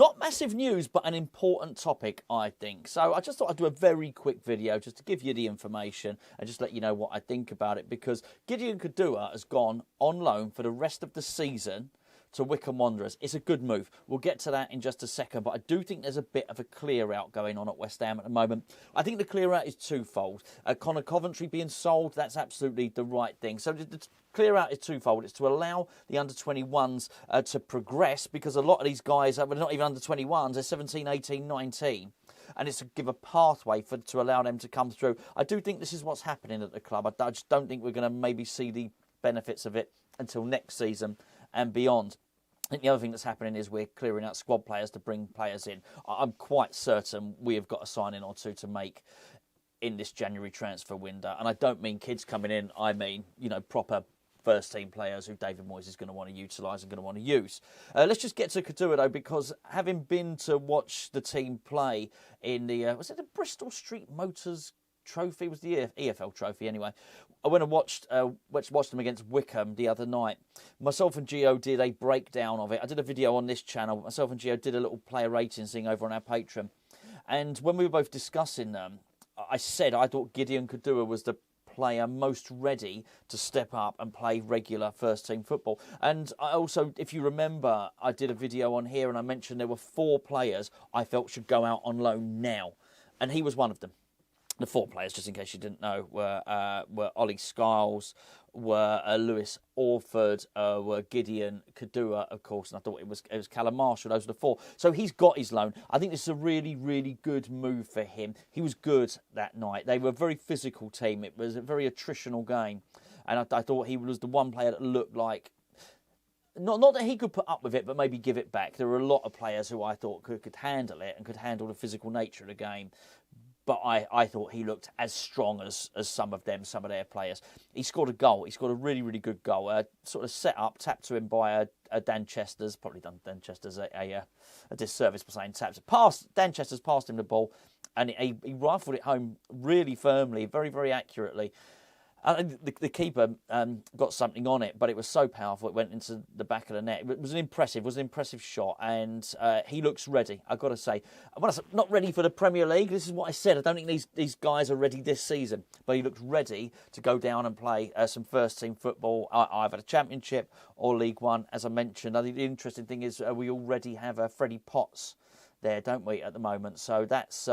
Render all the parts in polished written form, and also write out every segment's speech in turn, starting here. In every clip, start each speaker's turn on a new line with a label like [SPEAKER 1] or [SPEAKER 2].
[SPEAKER 1] Not massive news, but an important topic, I think. So I just thought I'd do a very quick video just to give you the information and just let you know what I think about it, because Gideon Kodua has gone on loan for the rest of the season to Wycombe Wanderers. It's a good move. We'll get to that in just a second, but I do think there's a bit of a clear-out going on at West Ham at the moment. I think the clear-out is twofold. Conor Coventry being sold, that's absolutely the right thing. So the clear-out is twofold. It's to allow the under-21s to progress, because a lot of these guys are not even under-21s, they're 17, 18, 19. And it's to give a pathway to allow them to come through. I do think this is what's happening at the club. I just don't think we're going to maybe see the benefits of it until next season and beyond. I think the other thing that's happening is we're clearing out squad players to bring players in. I'm quite certain we have got a signing or two to make in this January transfer window. And I don't mean kids coming in, I mean, proper first-team players who David Moyes is going to want to utilise and going to want to use. Let's just get to Kodua, though, because having been to watch the team play in the, was it the Bristol Street Motors Trophy? It was the EFL Trophy, anyway. I went and watched them against Wycombe the other night. Myself and Gio did a breakdown of it. I did a video on this channel. Myself and Gio did a little player ratings thing over on our Patreon. And when we were both discussing them, I said I thought Gideon Kodua was the player most ready to step up and play regular first-team football. And I also, if you remember, I did a video on here and I mentioned there were 4 players I felt should go out on loan now. And he was one of them. The 4 players, just in case you didn't know, were Ollie Skiles, were Lewis Orford, were Gideon Kodua, of course, and I thought it was Callum Marshall. Those were the 4. So he's got his loan. I think this is a really, really good move for him. He was good that night. They were a very physical team. It was a very attritional game, and I thought he was the one player that looked like, not that he could put up with it, but maybe give it back. There were a lot of players who I thought could handle it and could handle the physical nature of the game. But I thought he looked as strong as some of their players. He scored a goal. He scored a really, really good goal. Sort of set up, tapped to him by Dan Chester's. Probably done Dan Chester's a disservice by saying tapped. Dan Chester's passed him the ball, and he rifled it home really firmly, very, very accurately. The keeper got something on it, but it was so powerful it went into the back of the net. It was an impressive shot, and he looks ready, I've got to say. When I said not ready for the Premier League, this is what I said. I don't think these guys are ready this season, but he looks ready to go down and play some first-team football, either the Championship or League One, as I mentioned. I think the interesting thing is we already have Freddie Potts there, don't we, at the moment? So that's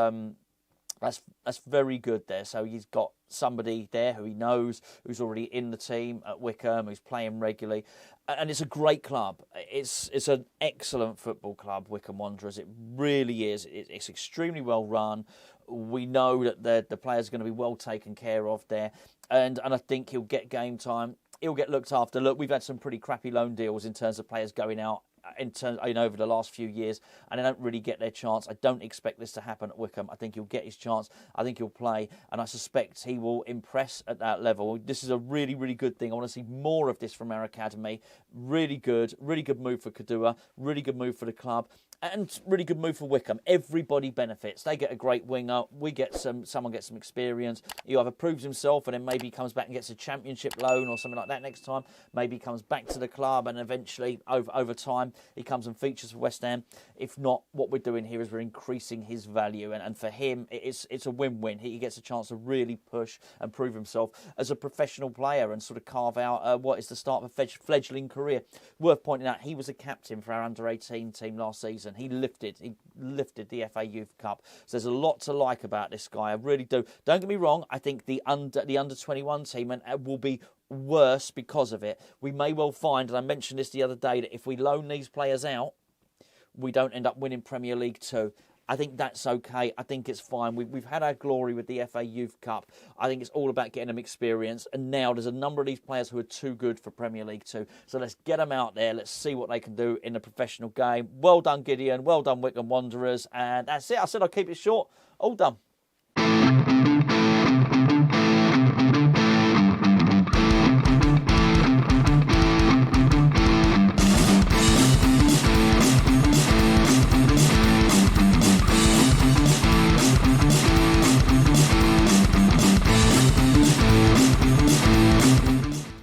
[SPEAKER 1] very good there. So he's got somebody there who he knows, who's already in the team at Wycombe, who's playing regularly. And it's a great club. It's an excellent football club, Wycombe Wanderers. It really is. It's extremely well run. We know that the players are going to be well taken care of there. And I think he'll get game time. He'll get looked after. Look, we've had some pretty crappy loan deals in terms of players going out over the last few years, and they don't really get their chance. I don't expect this to happen at Wycombe. I think he'll get his chance. I think he'll play, and I suspect he will impress at that level. This is a really, really good thing. I want to see more of this from our academy. Really good move for Kodua. Really good move for the club. And really good move for Wycombe. Everybody benefits. They get a great winger. We get someone gets some experience. He either proves himself and then maybe comes back and gets a Championship loan or something like that next time. Maybe he comes back to the club and eventually over time he comes and features for West Ham. If not, what we're doing here is we're increasing his value, and for him it's a win-win. He gets a chance to really push and prove himself as a professional player and sort of carve out what is the start of a fledgling career. Worth pointing out, he was a captain for our under-18 team last season. He lifted the FA Youth Cup. So there's a lot to like about this guy. I really do. Don't get me wrong. I think the under 21 team will be worse because of it. We may well find, and I mentioned this the other day, that if we loan these players out, we don't end up winning Premier League 2. I think that's okay. I think it's fine. We've had our glory with the FA Youth Cup. I think it's all about getting them experience. And now there's a number of these players who are too good for Premier League 2. So let's get them out there. Let's see what they can do in the professional game. Well done, Gideon. Well done, Wycombe Wanderers. And that's it. I said I'd keep it short. All done.